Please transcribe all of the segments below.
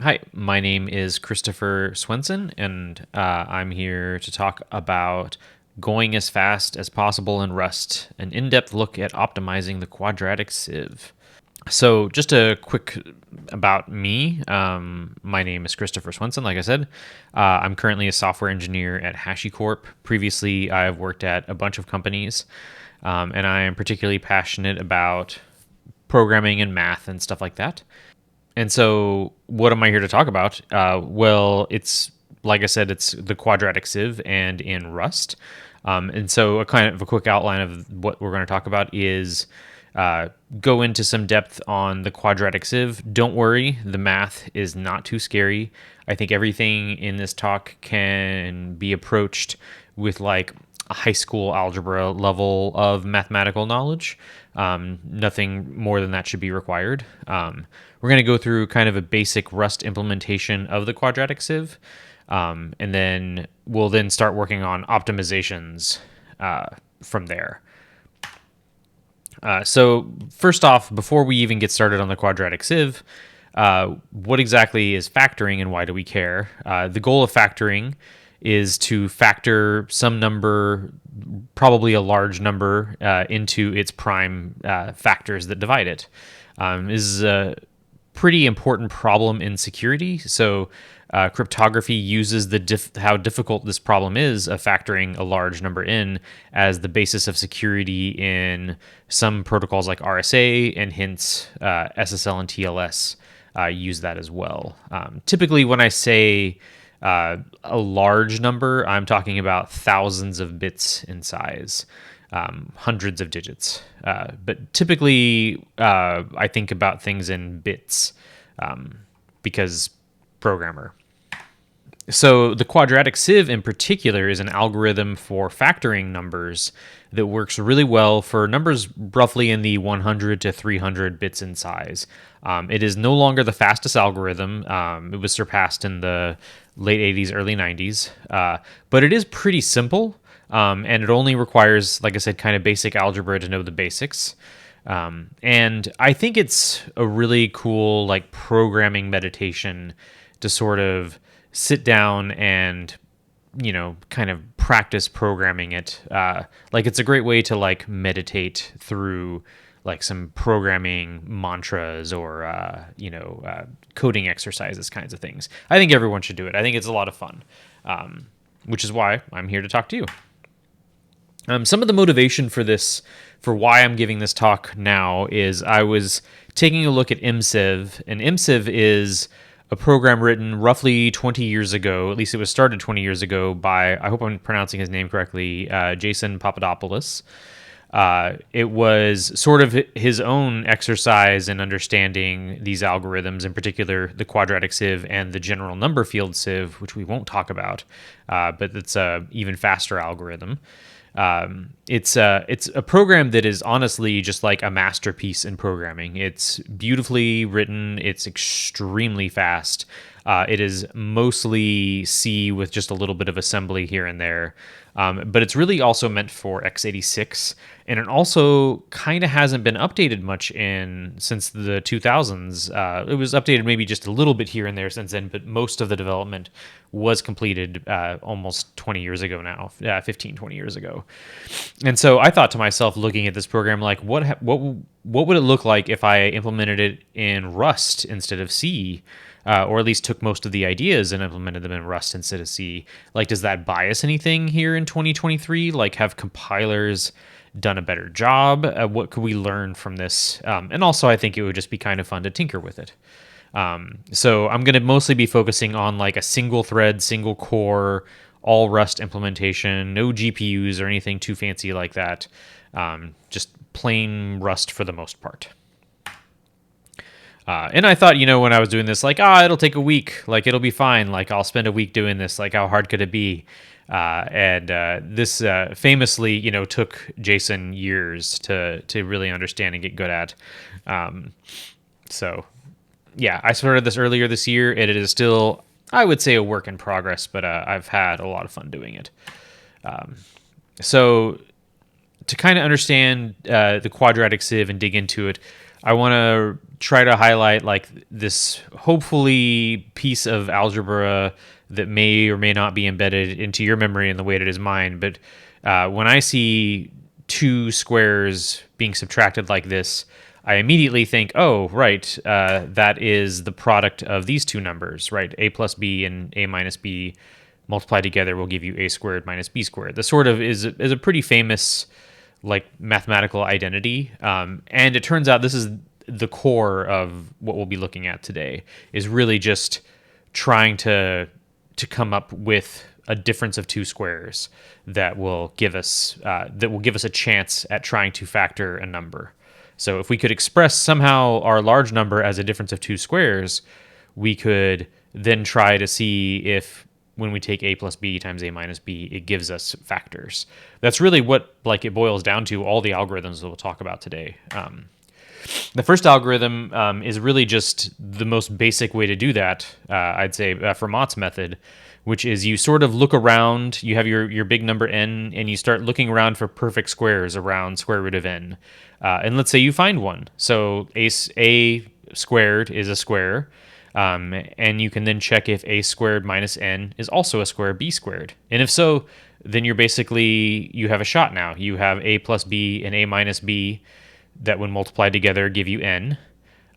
Hi, my name is Christopher Swenson, and I'm here to talk about going as fast as possible in Rust, an in depth look at optimizing the quadratic sieve. So, just a quick about me. My name is Christopher Swenson, like I said. I'm currently a software engineer at HashiCorp. Previously, I've worked at a bunch of companies, and I am particularly passionate about programming and math and stuff like that. And so, what am I here to talk about? Well, it's like I said, it's the quadratic sieve and in Rust. And so, a kind of a quick outline of what we're going to talk about is go into some depth on the quadratic sieve. Don't worry, the math is not too scary. I think everything in this talk can be approached with like a high school algebra level of mathematical knowledge. Nothing more than that should be required. We're going to go through kind of a basic Rust implementation of the quadratic sieve, and then we'll then start working on optimizations from there. So first off, before we even get started on the quadratic sieve, what exactly is factoring and why do we care? The goal of factoring is to factor some number, probably a large number, into its prime factors that divide it. Is a pretty important problem in security. So cryptography uses how difficult this problem is of factoring a large number in as the basis of security in some protocols like RSA, and hence SSL and TLS use that as well. Typically, when I say a large number, I'm talking about thousands of bits in size, hundreds of digits. But typically, I think about things in bits because programmer. So the quadratic sieve in particular is an algorithm for factoring numbers that works really well for numbers roughly in the 100 to 300 bits in size. It is no longer the fastest algorithm. It was surpassed in the late 80s, early 90s, but it is pretty simple, and it only requires, like I said, kind of basic algebra to know the basics. And I think it's a really cool like programming meditation to sort of sit down and kind of practice programming it. Like it's a great way to like meditate through like some programming mantras or coding exercises, kinds of things. I think everyone should do it. I think it's a lot of fun, which is why I'm here to talk to you. Some of the motivation for this, for why I'm giving this talk now, is I was taking a look at MSieve, and MSieve is a program written roughly 20 years ago. At least it was started 20 years ago by, I hope I'm pronouncing his name correctly, Jason Papadopoulos. It was sort of his own exercise in understanding these algorithms, in particular the quadratic sieve and the general number field sieve, which we won't talk about, but it's a even faster algorithm. It's a program that is honestly just like a masterpiece in programming. It's beautifully written. It's extremely fast. It is mostly C with just a little bit of assembly here and there. But it's really also meant for x86, and it also kind of hasn't been updated much since the 2000s. It was updated maybe just a little bit here and there since then, but most of the development was completed almost 20 years ago now, 15, 20 years ago. And so I thought to myself, looking at this program, like what would it look like if I implemented it in Rust instead of C? Or at least took most of the ideas and implemented them in Rust instead of C. Like, does that bias anything here in 2023? Like, have compilers done a better job? What could we learn from this? And also, I think it would just be kind of fun to tinker with it. So I'm going to mostly be focusing on like a single thread, single core, all Rust implementation, no GPUs or anything too fancy like that. Just plain Rust for the most part. And I thought, when I was doing this, like, it'll take a week. Like, it'll be fine. Like, I'll spend a week doing this. Like, how hard could it be? And this famously, took Jason years to really understand and get good at. So, yeah, I started this earlier this year, and it is still, I would say, a work in progress, but I've had a lot of fun doing it. So, to kind of understand the quadratic sieve and dig into it, I want to try to highlight like this hopefully piece of algebra that may or may not be embedded into your memory in the way that it is mine. But when I see two squares being subtracted like this, I immediately think, oh, right, that is the product of these two numbers, right? A plus b and a minus b multiplied together will give you a squared minus b squared. This sort of is a pretty famous like mathematical identity, and it turns out this is the core of what we'll be looking at today. Is really just trying to come up with a difference of two squares that will give us a chance at trying to factor a number. So if we could express somehow our large number as a difference of two squares, we could then try to see if when we take a plus b times a minus b, it gives us factors. That's really what like it boils down to, all the algorithms that we'll talk about today. The first algorithm is really just the most basic way to do that, I'd say, Fermat's method, which is you sort of look around, you have your big number n, and you start looking around for perfect squares around square root of n. And let's say you find one. So a squared is a square, and you can then check if a squared minus n is also a square b squared. And if so, then you have a shot now. You have a plus b and a minus b that when multiplied together give you n.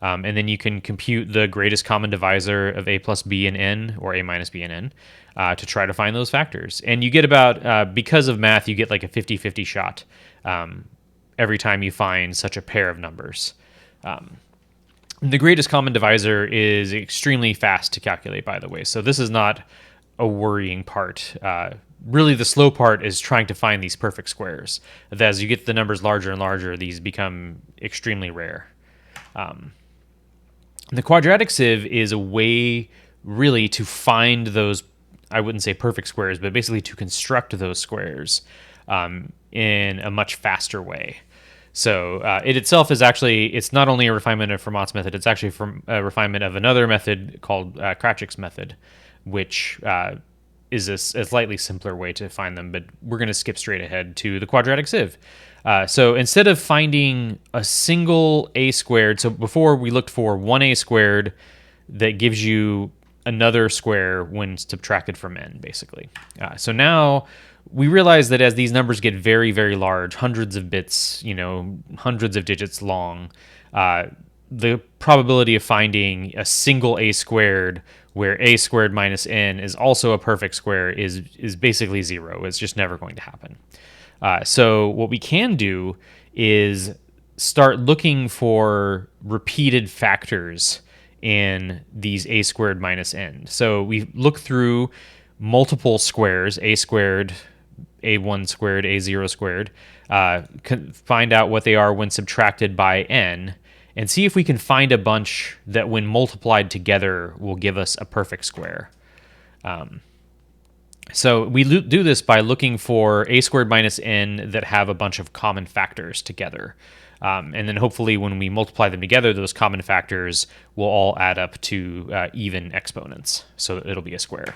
And then you can compute the greatest common divisor of a plus b and n, or a minus b and n, to try to find those factors. And you get about, because of math, you get like a 50-50 shot every time you find such a pair of numbers. The greatest common divisor is extremely fast to calculate, by the way. So this is not a worrying part. Really, the slow part is trying to find these perfect squares. As you get the numbers larger and larger, these become extremely rare. The quadratic sieve is a way really to find those, I wouldn't say perfect squares, but basically to construct those squares in a much faster way. So it itself is actually, it's not only a refinement of Fermat's method, it's actually a refinement of another method called Kraczyk's method, which is a slightly simpler way to find them, but we're going to skip straight ahead to the quadratic sieve. So instead of finding a single a squared, so before we looked for one a squared that gives you another square when subtracted from n, basically. So now we realize that as these numbers get very, very large, hundreds of bits, hundreds of digits long, the probability of finding a single a squared where a squared minus n is also a perfect square is basically zero. It's just never going to happen. So what we can do is start looking for repeated factors in these a squared minus n. So we look through multiple squares, a squared, a1 squared, a0 squared, find out what they are when subtracted by n, and see if we can find a bunch that when multiplied together will give us a perfect square. So we do this by looking for a squared minus n that have a bunch of common factors together. And then hopefully when we multiply them together, those common factors will all add up to even exponents, so that it'll be a square.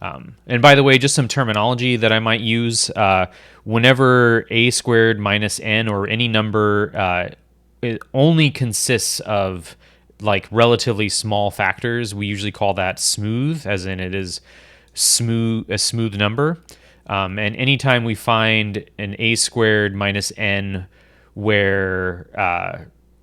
And by the way, just some terminology that I might use. Whenever a squared minus n or any number it only consists of like relatively small factors, we usually call that smooth, as in it is a smooth number. And anytime we find an a squared minus n where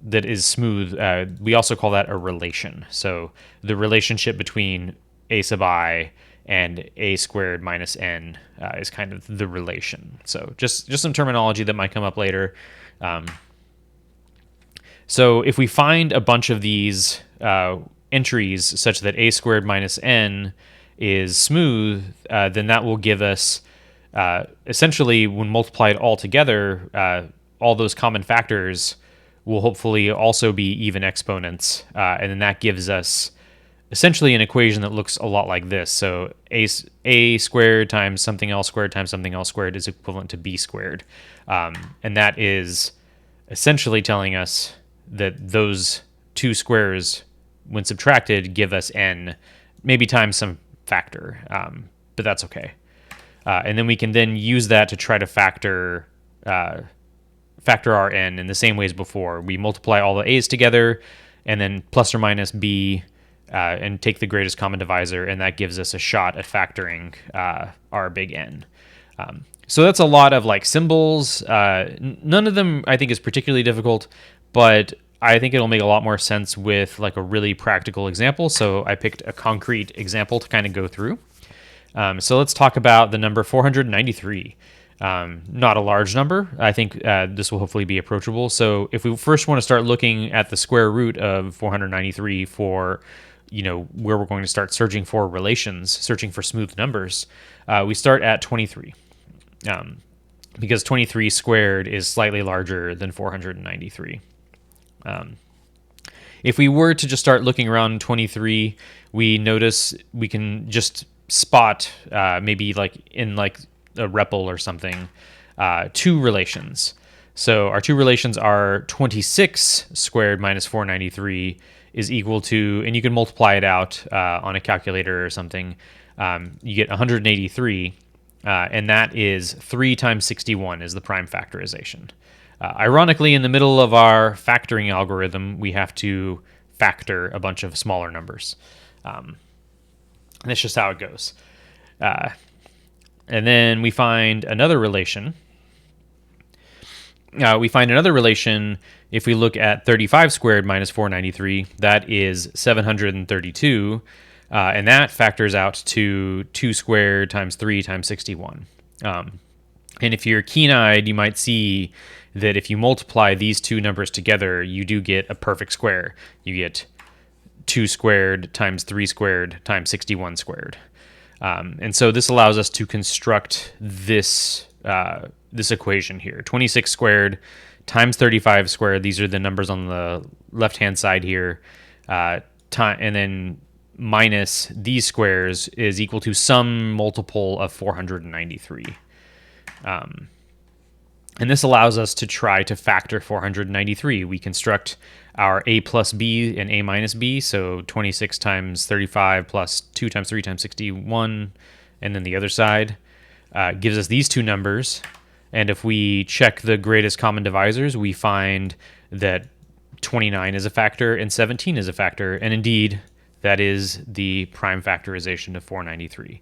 that is smooth, we also call that a relation. So the relationship between a sub I and a squared minus n is kind of the relation. So just some terminology that might come up later. So if we find a bunch of these entries such that a squared minus n is smooth, then that will give us essentially, when multiplied all together, all those common factors will hopefully also be even exponents, and then that gives us essentially an equation that looks a lot like this. So a squared times something else squared times something else squared is equivalent to b squared, and that is essentially telling us that those two squares, when subtracted, give us n, maybe times some factor, but that's okay. And then we can then use that to try to factor factor our n in the same way as before. We multiply all the a's together and then plus or minus b and take the greatest common divisor, and that gives us a shot at factoring our big N. So that's a lot of like symbols. None of them I think is particularly difficult, but I think it'll make a lot more sense with like a really practical example. So I picked a concrete example to kind of go through. So let's talk about the number 493. Not a large number. I think this will hopefully be approachable. So if we first want to start looking at the square root of 493 for, where we're going to start searching for relations, searching for smooth numbers, we start at 23. Because 23 squared is slightly larger than 493. If we were to just start looking around 23, we notice we can just spot maybe like in like a REPL or something, two relations. So our two relations are 26 squared minus 493 is equal to, and you can multiply it out on a calculator or something. You get 183, and that is 3 times 61 is the prime factorization. Ironically, in the middle of our factoring algorithm, we have to factor a bunch of smaller numbers. And that's just how it goes. And then we find another relation. If we look at 35 squared minus 493, that is 732. And that factors out to 2 squared times 3 times 61. And if you're keen-eyed, you might see that if you multiply these two numbers together, you do get a perfect square. You get 2 squared times 3 squared times 61 squared. And so this allows us to construct this equation here. 26 squared times 35 squared. These are the numbers on the left-hand side here. And then minus these squares is equal to some multiple of 493. And this allows us to try to factor 493. We construct our a plus b and a minus b, so 26 times 35 plus 2 times 3 times 61, and then the other side gives us these two numbers. And if we check the greatest common divisors, we find that 29 is a factor and 17 is a factor, and indeed, that is the prime factorization of 493.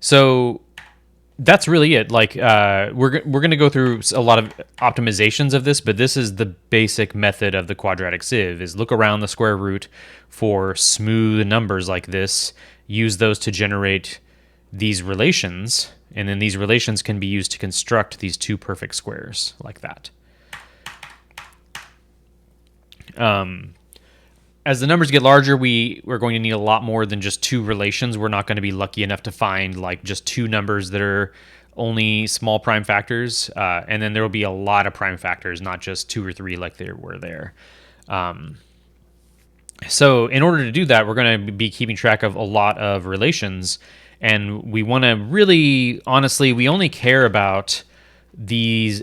So that's really it. Like we're going to go through a lot of optimizations of this, but this is the basic method of the quadratic sieve: is look around the square root for smooth numbers like this, use those to generate these relations, and then these relations can be used to construct these two perfect squares like that. As the numbers get larger, we're going to need a lot more than just two relations. We're not going to be lucky enough to find like just two numbers that are only small prime factors, and then there will be a lot of prime factors, not just 2 or 3 like there were there. So in order to do that, we're going to be keeping track of a lot of relations, and we want to really, honestly, we only care about these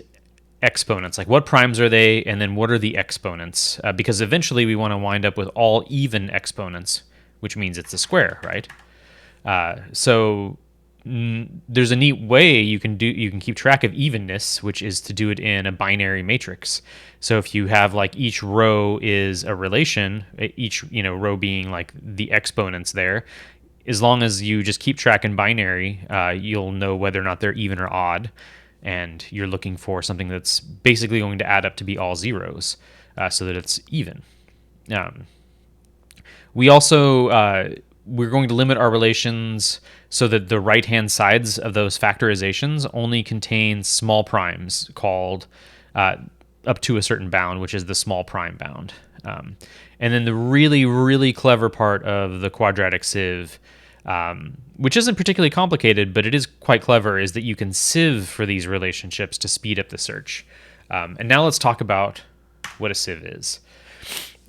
exponents, like what primes are they, and then what are the exponents, because eventually we want to wind up with all even exponents, which means it's a square, right? So there's a neat way you can keep track of evenness, which is to do it in a binary matrix. So if you have like each row is a relation, each row being like the exponents there, as long as you just keep track in binary, you'll know whether or not they're even or odd. And you're looking for something that's basically going to add up to be all zeros, so that it's even. We also, we're going to limit our relations so that the right-hand sides of those factorizations only contain small primes called up to a certain bound, which is the small prime bound. And then the really, really clever part of the quadratic sieve, which isn't particularly complicated, but it is quite clever, is that you can sieve for these relationships to speed up the search. And now let's talk about what a sieve is.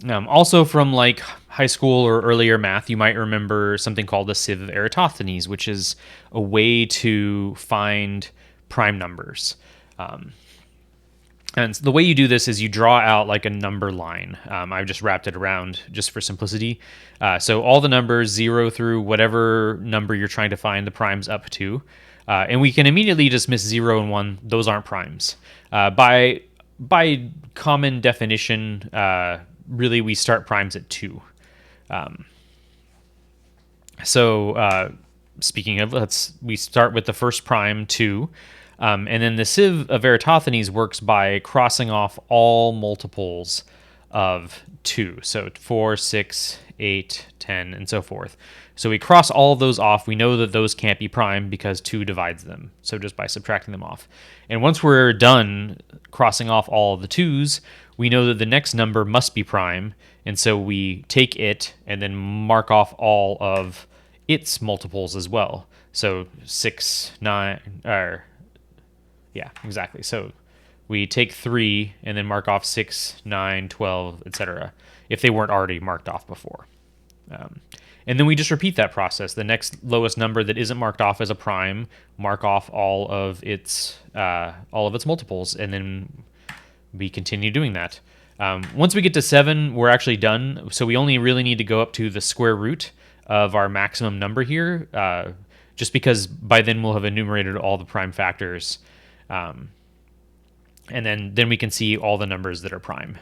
Also from like high school or earlier math, you might remember something called the sieve of Eratosthenes, which is a way to find prime numbers. And the way you do this is you draw out like a number line. I've just wrapped it around just for simplicity. So all the numbers 0 through whatever number you're trying to find the primes up to, And we can immediately dismiss 0 and 1. Those aren't primes. By common definition, really we start primes at 2. Speaking of, we start with the first prime 2. And then the sieve of Eratosthenes works by crossing off all multiples of 2. So 4, 6, 8, 10, and so forth. So we cross all of those off. We know that those can't be prime because 2 divides them. So just by subtracting them off. And once we're done crossing off all of the 2's, we know that the next number must be prime. And so we take it and then mark off all of its multiples as well. So 6, 9, or yeah, exactly. So we take 3 and then mark off 6, 9, 12, etc. if they weren't already marked off before. And then we just repeat that process. The next lowest number that isn't marked off as a prime, mark off all of its multiples, and then we continue doing that. Once we get to 7, we're actually done. So we only really need to go up to the square root of our maximum number here, just because by then we'll have enumerated all the prime factors. And then we can see all the numbers that are prime.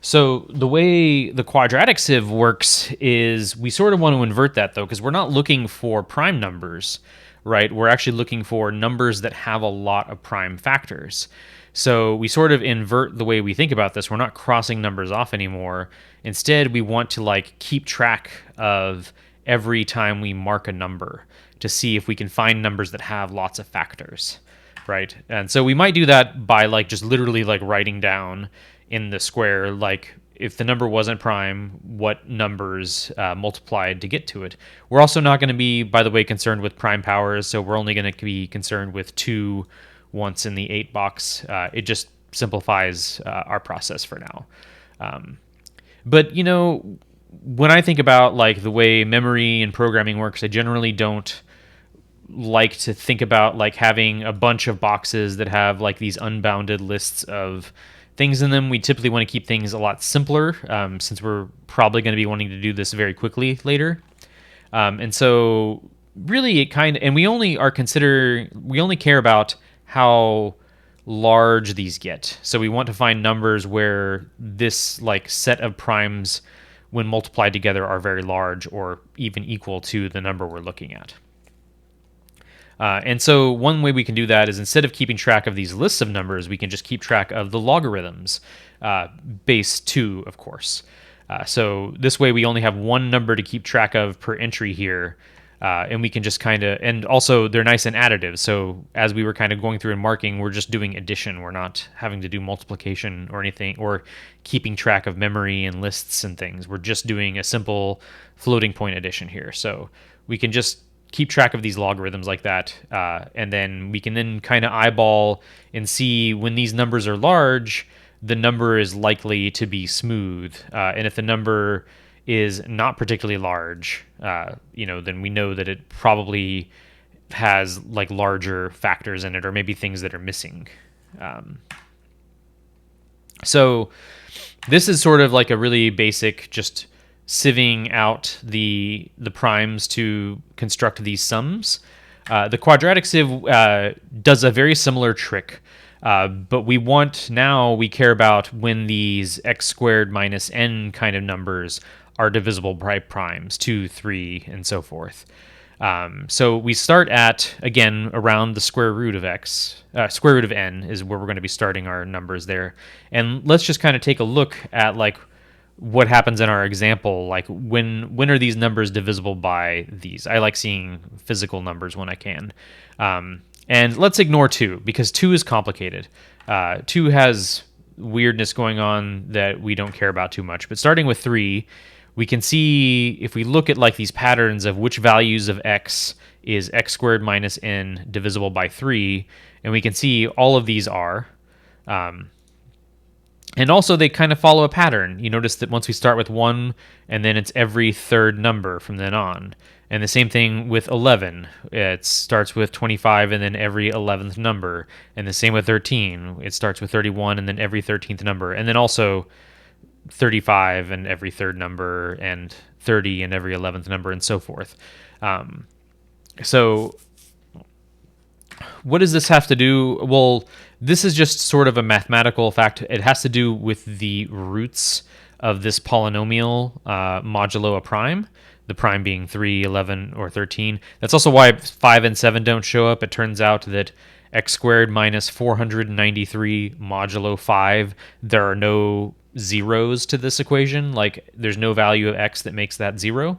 So the way the quadratic sieve works is we sort of want to invert that, though, because we're not looking for prime numbers, right? We're actually looking for numbers that have a lot of prime factors. So we sort of invert the way we think about this. We're not crossing numbers off anymore. Instead, we want to keep track of every time we mark a number to see if we can find numbers that have lots of factors, right? And so we might do that by just literally writing down in the square, if the number wasn't prime, what numbers multiplied to get to it. We're also not going to be, by the way, concerned with prime powers, so we're only going to be concerned with 2 once in the 8 box. It just simplifies our process for now. But, when I think about the way memory and programming works, I generally don't like to think about having a bunch of boxes that have these unbounded lists of things in them. We typically want to keep things a lot simpler, since we're probably going to be wanting to do this very quickly later. And so really we only care about how large these get. So we want to find numbers where this set of primes, when multiplied together, are very large or even equal to the number we're looking at. And so one way we can do that is, instead of keeping track of these lists of numbers, we can just keep track of the logarithms, base 2, of course. So this way we only have one number to keep track of per entry here, and we can just and also they're nice and additive. So as we were going through and marking, we're just doing addition. We're not having to do multiplication or anything, or keeping track of memory and lists and things. We're just doing a simple floating point addition here. So we can just keep track of these logarithms like that, and then we can eyeball and see when these numbers are large, the number is likely to be smooth, and if the number is not particularly large, then we know that it probably has larger factors in it, or maybe things that are missing. So this is sort of a really basic, just sieving out the primes to construct these sums. The quadratic sieve does a very similar trick, but we care about when these x squared minus n kind of numbers are divisible by primes, 2, 3, and so forth. So we start at, again, around the square root of n is where we're going to be starting our numbers there. And let's just take a look at what happens in our example. When are these numbers divisible by these? I like seeing physical numbers when I can. And let's ignore 2, because 2 is complicated. 2 has weirdness going on that we don't care about too much. But starting with 3, we can see, if we look at these patterns of which values of x is x squared minus n divisible by 3, and we can see all of these are. And also they follow a pattern. You notice that once we start with 1, and then it's every third number from then on. And the same thing with 11. It starts with 25 and then every 11th number. And the same with 13. It starts with 31 and then every 13th number. And then also 35 and every third number, and 30 and every 11th number, and so forth. So What does this have to do? Well, this is just sort of a mathematical fact. It has to do with the roots of this polynomial modulo a prime, the prime being 3, 11, or 13. That's also why 5 and 7 don't show up. It turns out that x squared minus 493 modulo 5, there are no zeros to this equation. Like, there's no value of x that makes that 0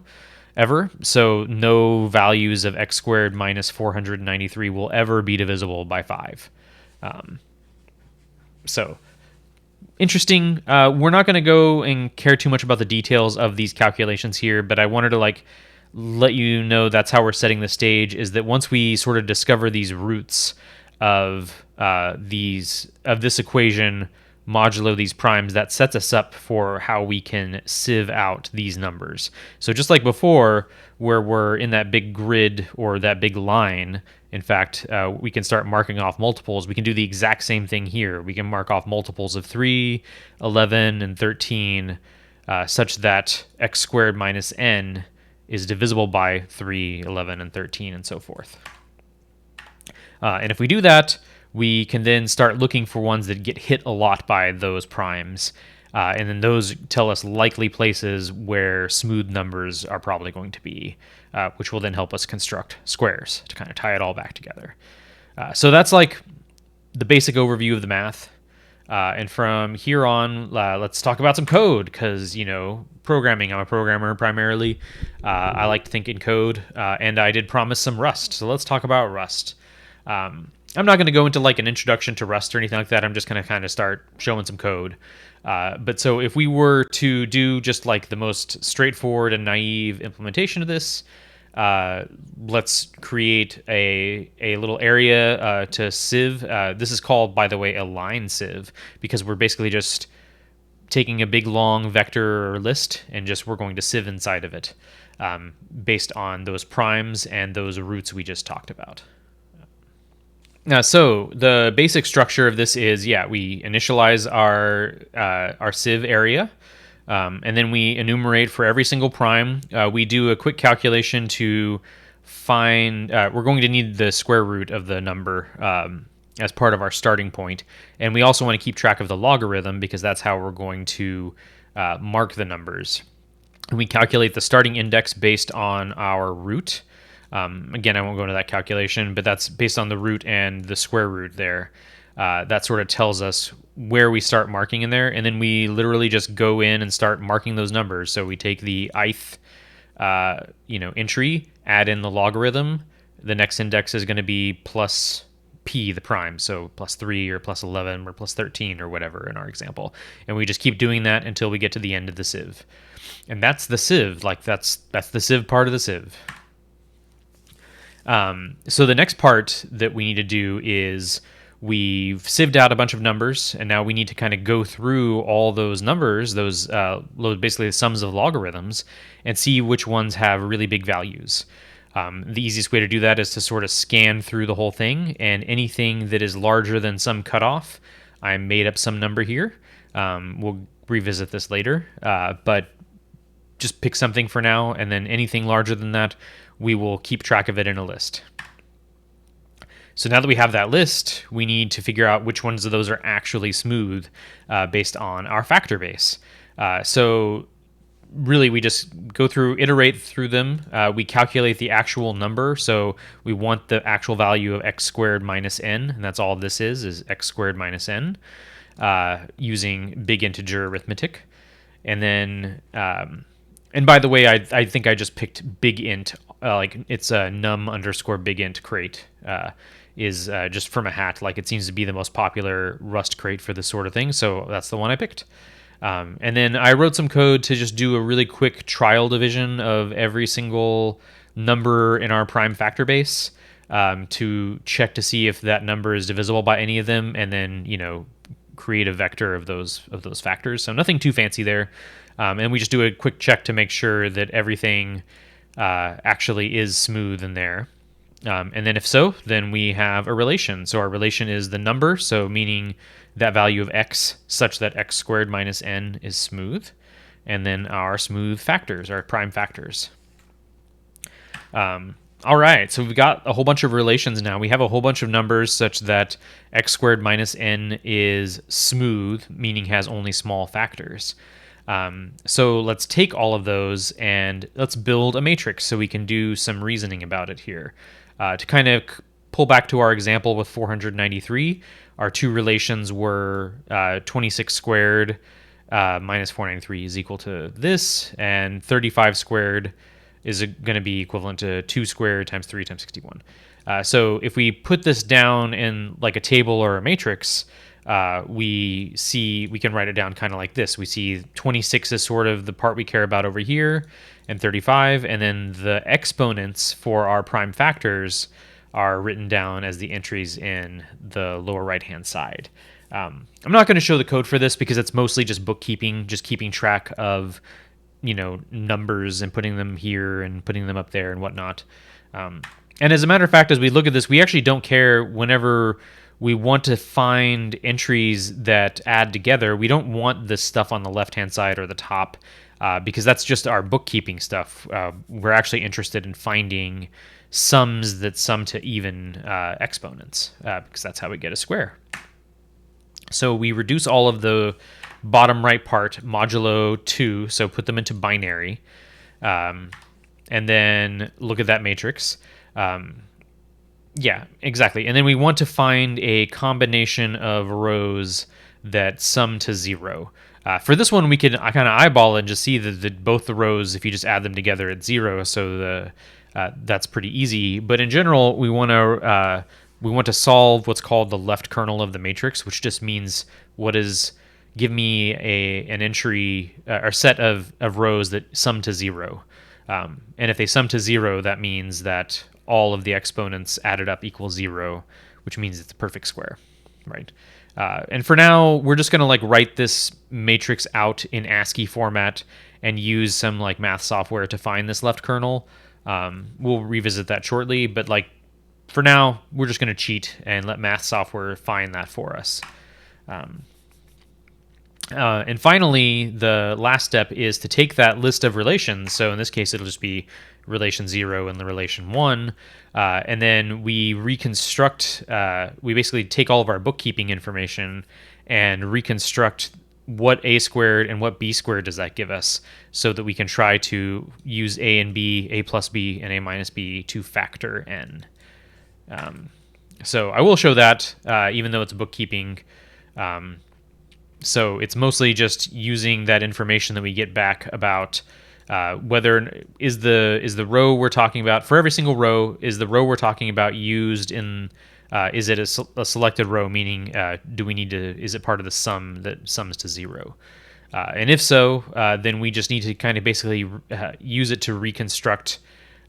ever. So no values of x squared minus 493 will ever be divisible by 5. So interesting. We're not going to go and care too much about the details of these calculations here, but I wanted to let you know that's how we're setting the stage, is that once we sort of discover these roots of this equation modulo these primes, that sets us up for how we can sieve out these numbers. So just like before, where we're in that big grid or that big line, in fact, we can start marking off multiples. We can do the exact same thing here. We can mark off multiples of 3, 11, and 13 such that x squared minus n is divisible by 3, 11, and 13, and so forth. And if we do that, we can then start looking for ones that get hit a lot by those primes. And then those tell us likely places where smooth numbers are probably going to be, which will then help us construct squares to kind of tie it all back together. So that's like the basic overview of the math. And from here on, let's talk about some code, because, programming, I'm a programmer primarily. I like to think in code, and I did promise some Rust. So let's talk about Rust. I'm not going to go into like an introduction to Rust or anything like that. I'm just going to kind of start showing some code. But so if we were to do just like the most straightforward and naive implementation of this, let's create a little area to sieve. This is called, by the way, a line sieve, because we're basically just taking a big long vector list and we're going to sieve inside of it based on those primes and those roots we just talked about. So the basic structure of this is, we initialize our sieve area, and then we enumerate for every single prime. We do a quick calculation to find, we're going to need the square root of the number as part of our starting point. And we also want to keep track of the logarithm, because that's how we're going to mark the numbers. And we calculate the starting index based on our root. Again, I won't go into that calculation, but that's based on the root and the square root there. That sort of tells us where we start marking in there, and then we literally just go in and start marking those numbers. So we take the ith, entry, add in the logarithm. The next index is going to be plus p, the prime, so plus 3 or plus 11 or plus 13 or whatever in our example. And we just keep doing that until we get to the end of the sieve. And that's the sieve. That's the sieve part of the sieve. So the next part that we need to do is we've sieved out a bunch of numbers, and now we need to kind of go through all those numbers, those basically the sums of logarithms, and see which ones have really big values. The easiest way to do that is to sort of scan through the whole thing, and anything that is larger than some cutoff, I made up some number here. We'll revisit this later, but just pick something for now, and then anything larger than that, we will keep track of it in a list. So now that we have that list, we need to figure out which ones of those are actually smooth based on our factor base. So really, we just go through, iterate through them. We calculate the actual number. So we want the actual value of x squared minus n, and that's all this is x squared minus n, using big integer arithmetic. And then, and by the way, I think I just picked big int, like it's a num underscore big int crate, is just from a hat. Like, it seems to be the most popular Rust crate for this sort of thing. So that's the one I picked. And then I wrote some code to just do a really quick trial division of every single number in our prime factor base, to check to see if that number is divisible by any of them, and then, create a vector of those factors. So nothing too fancy there. And we just do a quick check to make sure that everything actually is smooth in there. And then if so, then we have a relation. So our relation is the number, so meaning that value of x such that x squared minus n is smooth. And then our smooth factors, our prime factors. All right, so we've got a whole bunch of relations now. We have a whole bunch of numbers such that x squared minus n is smooth, meaning has only small factors. So let's take all of those and let's build a matrix so we can do some reasoning about it here. To kind of pull back to our example with 493, our two relations were 26 squared minus 493 is equal to this, and 35 squared is going to be equivalent to 2 squared times 3 times 61. So if we put this down in like a table or a matrix, we can write it down kind of like this. We see 26 is sort of the part we care about over here, and 35, and then the exponents for our prime factors are written down as the entries in the lower right-hand side. I'm not going to show the code for this because it's mostly just bookkeeping, just keeping track of numbers and putting them here and putting them up there and whatnot. And as a matter of fact, as we look at this, we actually don't care whenever we want to find entries that add together. We don't want this stuff on the left-hand side or the top because that's just our bookkeeping stuff. We're actually interested in finding sums that sum to even exponents because that's how we get a square. So we reduce all of the bottom right part modulo 2, so put them into binary, and then look at that matrix. Yeah, exactly. And then we want to find a combination of rows that sum to 0. For this one, we can kind of eyeball it and just see that both the rows, if you just add them together, it's 0. So that's pretty easy. But in general, we want to solve what's called the left kernel of the matrix, which just means give me an entry or set of rows that sum to 0. And if they sum to 0, that means that all of the exponents added up equals 0, which means it's a perfect square, right? And for now, we're just going to write this matrix out in ASCII format and use some math software to find this left kernel. We'll revisit that shortly, but for now, we're just going to cheat and let math software find that for us. And finally, the last step is to take that list of relations. So in this case, it'll just be relation 0 and the relation 1. And then we reconstruct, we basically take all of our bookkeeping information and reconstruct what a squared and what b squared does that give us so that we can try to use a and b, a plus b, and a minus b to factor n. So I will show that even though it's bookkeeping. So it's mostly just using that information that we get back about whether is the row we're talking about for every single row, is the row we're talking about used in is it a selected row, meaning is it part of the sum that sums to 0? And if so, then we just need to kind of basically use it to reconstruct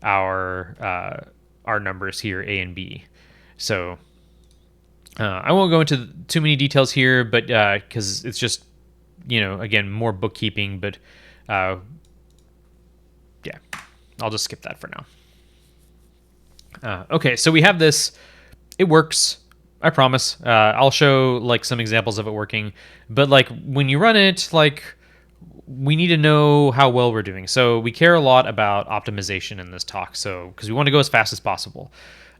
our numbers here, a and b. So I won't go into too many details here, but because it's just, again, more bookkeeping. But yeah, I'll just skip that for now. Okay, so we have this. It works. I promise. I'll show some examples of it working. But when you run it, we need to know how well we're doing. So we care a lot about optimization in this talk. So because we want to go as fast as possible.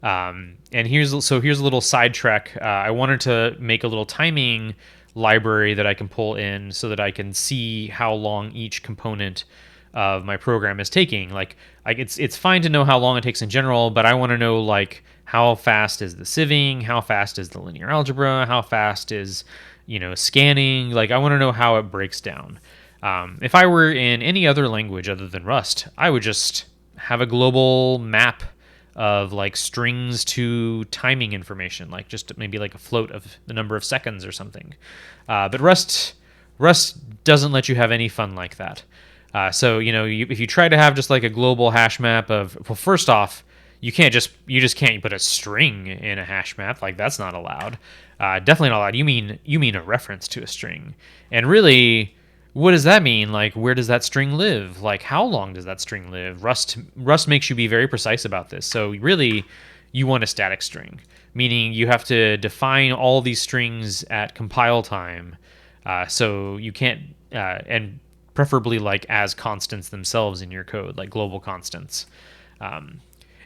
And here's a little sidetrack. I wanted to make a little timing library that I can pull in so that I can see how long each component of my program is taking. It's fine to know how long it takes in general, but I want to know how fast is the sieving, how fast is the linear algebra, how fast is scanning. I want to know how it breaks down. If I were in any other language other than Rust, I would just have a global map of strings to timing information, just maybe a float of the number of seconds or something. But Rust doesn't let you have any fun like that. So if you try to have just a global hash map of, well, first off, you just can't put a string in a hash map. That's not allowed. Definitely not allowed. You mean a reference to a string, and really, what does that mean? Where does that string live? How long does that string live? Rust makes you be very precise about this. So really, you want a static string, meaning you have to define all these strings at compile time. So you can't, and preferably as constants themselves in your code, global constants.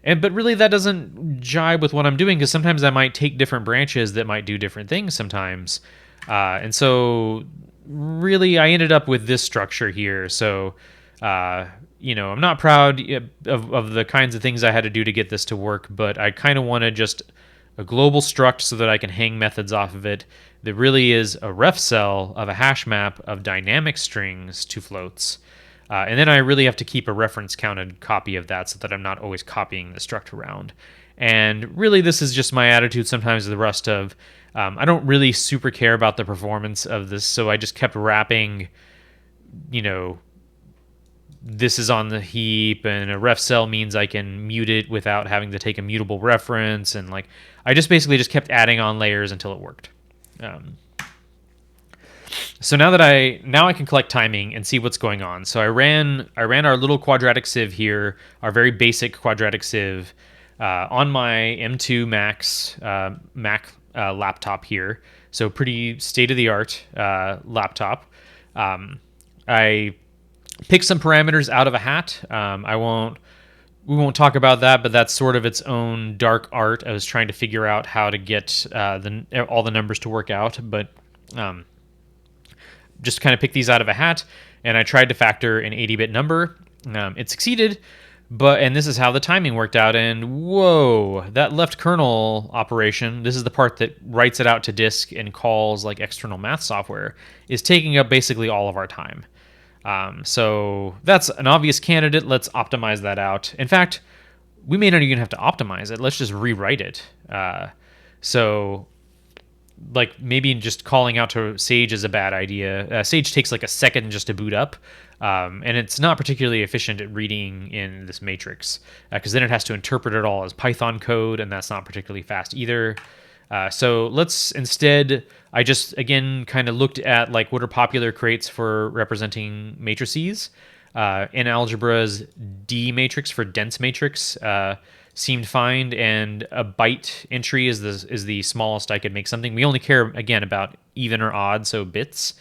But really that doesn't jibe with what I'm doing, because sometimes I might take different branches that might do different things sometimes. And so really I ended up with this structure here. So, I'm not proud of the kinds of things I had to do to get this to work, but I kind of wanted just a global struct so that I can hang methods off of it that really is a ref cell of a hash map of dynamic strings to floats. And then I really have to keep a reference counted copy of that so that I'm not always copying the struct around. And really, this is just my attitude sometimes of the Rust of I don't really super care about the performance of this, so I just kept wrapping, this is on the heap, and a ref cell means I can mute it without having to take a mutable reference, and like I just basically just kept adding on layers until it worked. So now I can collect timing and see what's going on. So I ran our little quadratic sieve here, our very basic quadratic sieve, on my M2 Max Mac laptop here. So pretty state of the art laptop. I picked some parameters out of a hat. We won't talk about that, but that's sort of its own dark art. I was trying to figure out how to get all the numbers to work out, but just kind of picked these out of a hat, and I tried to factor an 80-bit number. It succeeded, and this is how the timing worked out. And whoa, that left kernel operation, this is the part that writes it out to disk and calls like external math software, is taking up basically all of our time. So that's an obvious candidate. Let's optimize that out. In fact, we may not even have to optimize it. Let's just rewrite it. So like maybe just calling out to Sage is a bad idea. Sage takes like a second just to boot up, and it's not particularly efficient at reading in this matrix, because then it has to interpret it all as Python code, and that's not particularly fast either. So let's instead, I just again kind of looked at like what are popular crates for representing matrices. In algebra's D matrix for dense matrix seemed fine, and a byte entry is the smallest I could make something. We only care again about even or odd, so bits,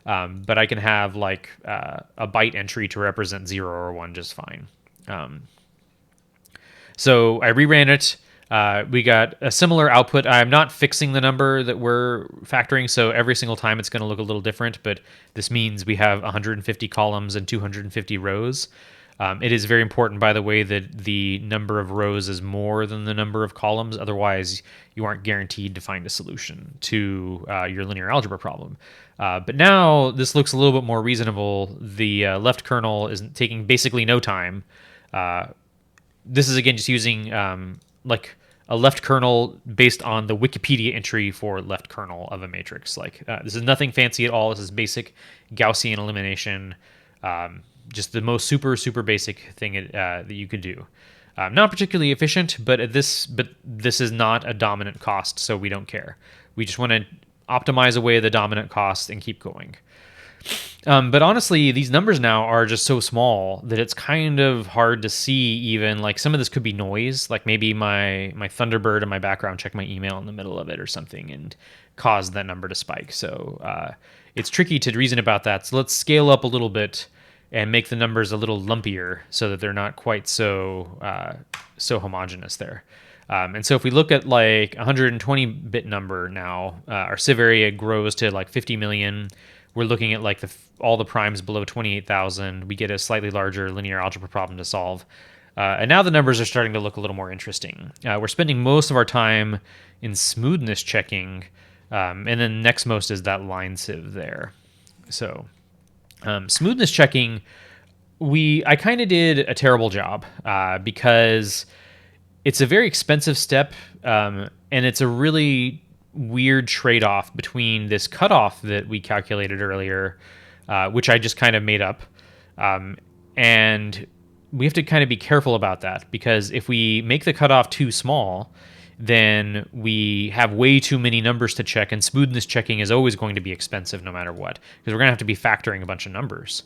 but I can have like a byte entry to represent 0 or 1 just fine. So I reran it. We got a similar output. I'm not fixing the number that we're factoring, so every single time it's going to look a little different, but this means we have 150 columns and 250 rows. It is very important, by the way, that the number of rows is more than the number of columns. Otherwise, you aren't guaranteed to find a solution to your linear algebra problem. But now this looks a little bit more reasonable. The left kernel is taking basically no time. This is, again, just using like a left kernel based on the Wikipedia entry for left kernel of a matrix. Like this is nothing fancy at all. This is basic Gaussian elimination. Just the most super basic thing that you could do. Not particularly efficient, but this is not a dominant cost, so we don't care. We just want to optimize away the dominant cost and keep going. But honestly, these numbers now are just so small that it's kind of hard to see even. Like some of this could be noise, like maybe my Thunderbird in my background checked my email in the middle of it or something and caused that number to spike. So it's tricky to reason about that. So let's scale up a little bit and make the numbers a little lumpier so that they're not quite so homogeneous there. And so if we look at like 120-bit number now, our sieve area grows to like 50 million. We're looking at like all the primes below 28,000. We get a slightly larger linear algebra problem to solve. And now the numbers are starting to look a little more interesting. We're spending most of our time in smoothness checking, and then next most is that line sieve there. So smoothness checking, I kind of did a terrible job because it's a very expensive step, and it's a really weird trade-off between this cutoff that we calculated earlier, which I just kind of made up, and we have to kind of be careful about that, because if we make the cutoff too small, then we have way too many numbers to check, and smoothness checking is always going to be expensive no matter what, because we're going to have to be factoring a bunch of numbers,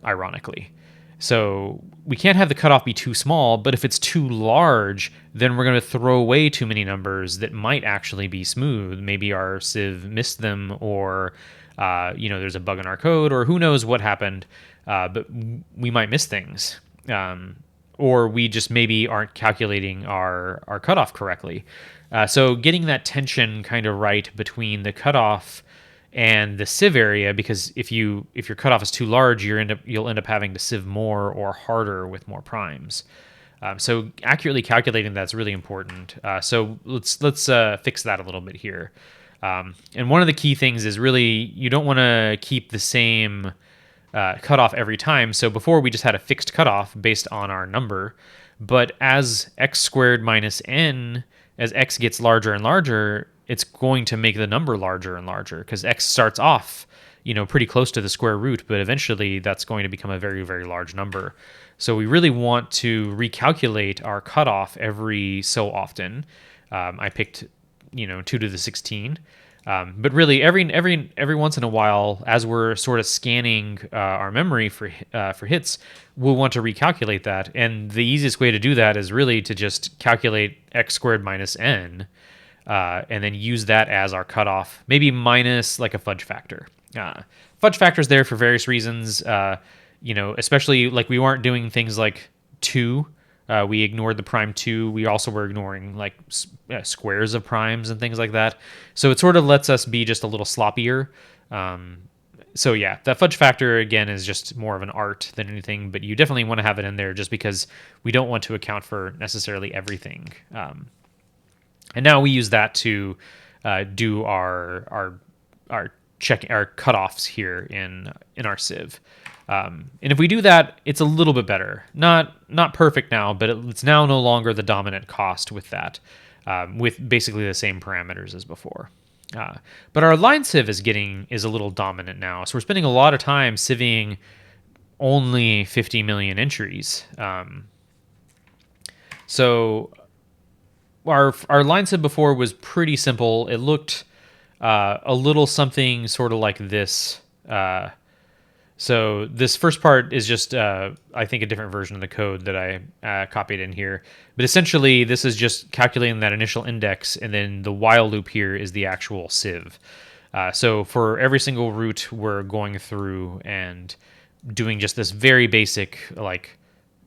ironically. So we can't have the cutoff be too small, but if it's too large, then we're going to throw away too many numbers that might actually be smooth. Maybe our sieve missed them, or there's a bug in our code, or who knows what happened, but we might miss things. or we just maybe aren't calculating our cutoff correctly. So getting that tension kind of right between the cutoff and the sieve area, because if your cutoff is too large, you'll end up having to sieve more or harder with more primes. So accurately calculating that's really important. So let's fix that a little bit here. And one of the key things is really you don't want to keep the same cutoff every time. So before we just had a fixed cutoff based on our number, but as x squared minus n, as x gets larger and larger, it's going to make the number larger and larger because x starts off, pretty close to the square root, but eventually that's going to become a very, very large number. So we really want to recalculate our cutoff every so often. I picked, 2 to the 16. But really, every once in a while, as we're sort of scanning our memory for hits, we'll want to recalculate that. And the easiest way to do that is really to just calculate x squared minus n, and then use that as our cutoff, maybe minus like a fudge factor. Fudge factor is there for various reasons. Especially like we weren't doing things like 2. We ignored the prime 2. We also were ignoring like squares of primes and things like that. So it sort of lets us be just a little sloppier. So yeah, that fudge factor again is just more of an art than anything, but you definitely want to have it in there just because we don't want to account for necessarily everything. And now we use that to do our check our cutoffs here in our sieve. And if we do that, it's a little bit better. Not perfect now, but it's now no longer the dominant cost with that, with basically the same parameters as before. But our line sieve is a little dominant now, so we're spending a lot of time sieving only 50 million entries. So our line sieve before was pretty simple. It looked a little something sort of like this. So this first part is just, I think, a different version of the code that I copied in here. But essentially, this is just calculating that initial index, and then the while loop here is the actual sieve. So for every single root, we're going through and doing just this very basic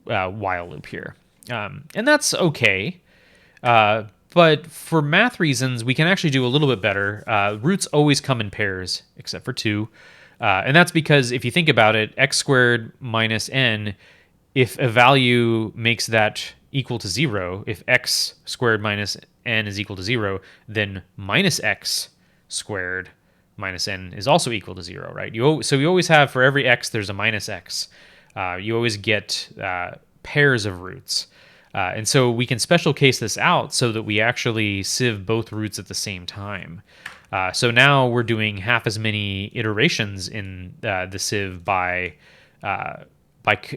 while loop here. And that's okay. But for math reasons, we can actually do a little bit better. Roots always come in pairs, except for 2. And that's because if you think about it, x squared minus n, if a value makes that equal to 0, if x squared minus n is equal to 0, then minus x squared minus n is also equal to 0, right? So you always have, for every x, there's a minus x. You always get pairs of roots. And so we can special case this out so that we actually sieve both roots at the same time. So now we're doing half as many iterations in the sieve by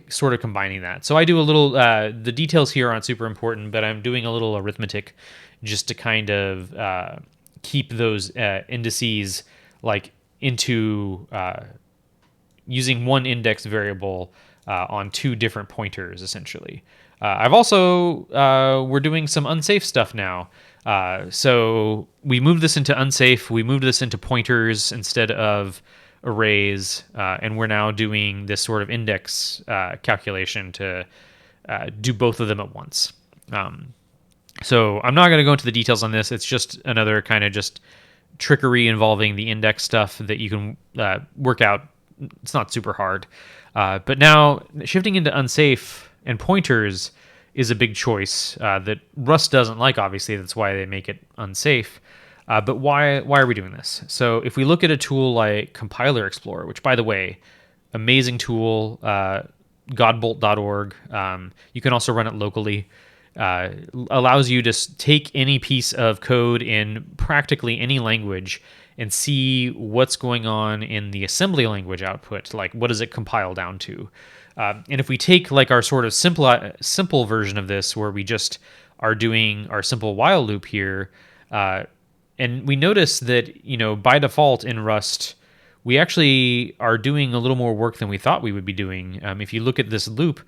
sort of combining that. So I do a little, the details here aren't super important, but I'm doing a little arithmetic just to kind of keep those indices into using one index variable on 2 different pointers, essentially. I've also, we're doing some unsafe stuff now. So we moved this into unsafe. We moved this into pointers instead of arrays. And we're now doing this sort of index calculation to do both of them at once. So I'm not going to go into the details on this. It's just another kind of just trickery involving the index stuff that you can work out. It's not super hard. But now shifting into unsafe and pointers is a big choice that Rust doesn't like, obviously. That's why they make it unsafe. But why are we doing this? So if we look at a tool like Compiler Explorer, which, by the way, amazing tool, godbolt.org. You can also run it locally. Allows you to take any piece of code in practically any language and see what's going on in the assembly language output. Like, what does it compile down to? And if we take like our sort of simple version of this, where we just are doing our simple while loop here, and we notice that, by default in Rust, we actually are doing a little more work than we thought we would be doing. If you look at this loop,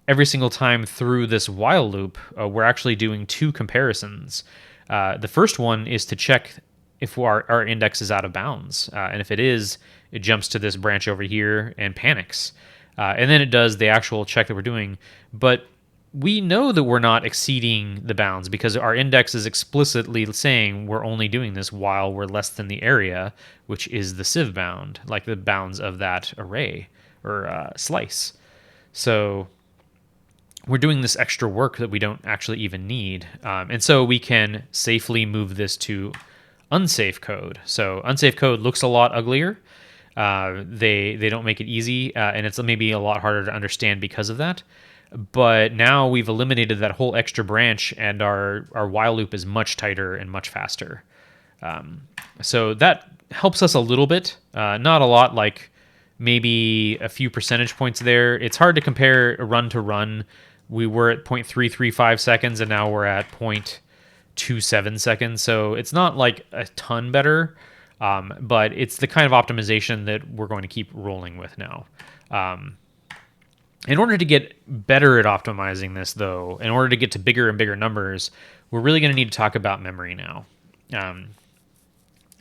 every single time through this while loop, we're actually doing 2 comparisons. The first one is to check if our index is out of bounds. And if it is, it jumps to this branch over here and panics. And then it does the actual check that we're doing. But we know that we're not exceeding the bounds because our index is explicitly saying we're only doing this while we're less than the area, which is the sieve bound, like the bounds of that array or slice. So we're doing this extra work that we don't actually even need. And so we can safely move this to unsafe code. So unsafe code looks a lot uglier. They don't make it easy, and it's maybe a lot harder to understand because of that. But now we've eliminated that whole extra branch, and our while loop is much tighter and much faster. So that helps us a little bit, not a lot, like maybe a few percentage points there. It's hard to compare run to run. We were at 0.335 seconds, and now we're at 0.27 seconds. So it's not like a ton better, but it's the kind of optimization that we're going to keep rolling with now. In order to get better at optimizing this, though, in order to get to bigger and bigger numbers, we're really going to need to talk about memory now.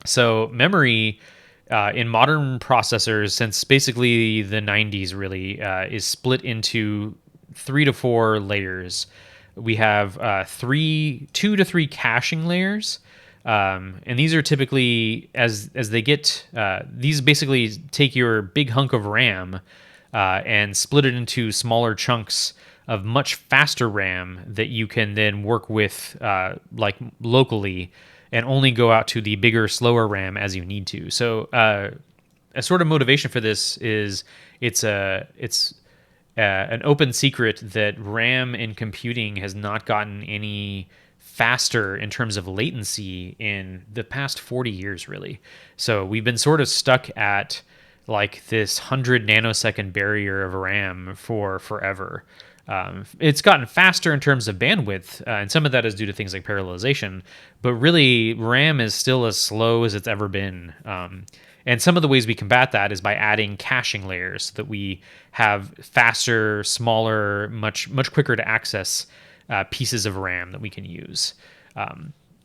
So memory in modern processors, since basically the 90s really, is split into 3 to 4 layers. We have 2 to 3 caching layers. And these are typically, as they get, these basically take your big hunk of RAM and split it into smaller chunks of much faster RAM that you can then work with like locally and only go out to the bigger, slower RAM as you need to. So a sort of motivation for this is it's an open secret that RAM in computing has not gotten any faster in terms of latency in the past 40 years, really. So we've been sort of stuck at like this 100 nanosecond barrier of RAM for forever. It's gotten faster in terms of bandwidth, and some of that is due to things like parallelization, but really RAM is still as slow as it's ever been. And some of the ways we combat that is by adding caching layers so that we have faster, smaller, much quicker to access pieces of RAM that we can use.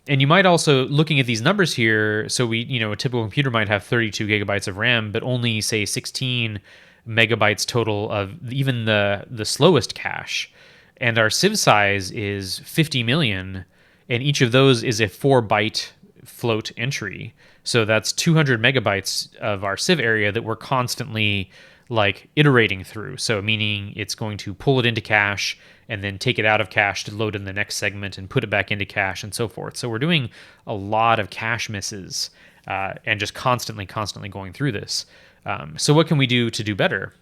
And you might also, looking at these numbers here, so a typical computer might have 32 gigabytes of RAM, but only say 16 megabytes total of even the slowest cache. And our sieve size is 50 million, and each of those is a 4-byte float entry. So that's 200 megabytes of our sieve area that we're constantly like iterating through. So meaning it's going to pull it into cache and then take it out of cache to load in the next segment and put it back into cache and so forth. So we're doing a lot of cache misses and just constantly going through this. So what can we do to do better?